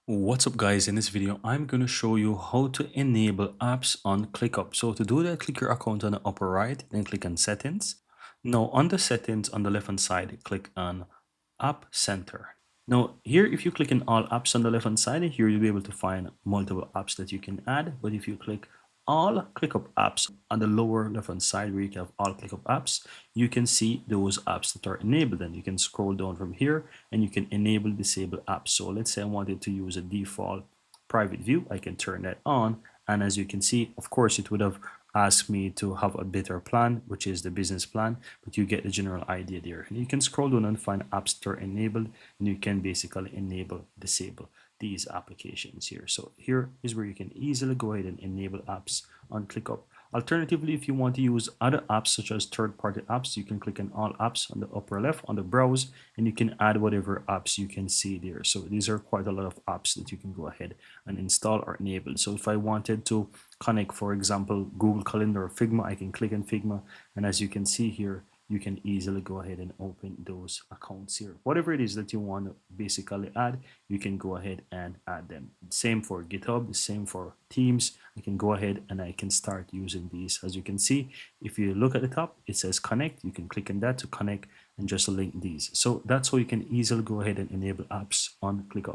What's up guys, in this video I'm going to show you how to enable apps on ClickUp. So to do that, click your account on the upper right, then click on settings. Now on the settings on the left hand side, click on App Center. Now here, if you click on all apps on the left hand side, here you'll be able to find multiple apps that you can add. But if you click all ClickUp apps on the lower left hand side where you have all ClickUp apps, you can see those apps that are enabled, and you can scroll down from here and you can enable disable apps. So let's say I wanted to use a default private view, I can turn that on, and as you can see, of course it would have asked me to have a better plan, which is the business plan, but you get the general idea there. And you can scroll down and find apps that are enabled, and you can basically enable disable these applications here. So here is where you can easily go ahead and enable apps on ClickUp. Alternatively, if you want to use other apps such as third-party apps, you can click on all apps on the upper left on the browse, and you can add whatever apps you can see there. So these are quite a lot of apps that you can go ahead and install or enable. So if I wanted to connect, for example, Google Calendar or Figma, I can click on Figma, and as you can see here, you can easily go ahead and open those accounts here. Whatever it is that you want to basically add, you can go ahead and add them. Same for GitHub, the same for Teams. I can go ahead and I can start using these. As you can see, if you look at the top, it says connect. You can click on that to connect and just link these. So that's how you can easily go ahead and enable apps on ClickUp.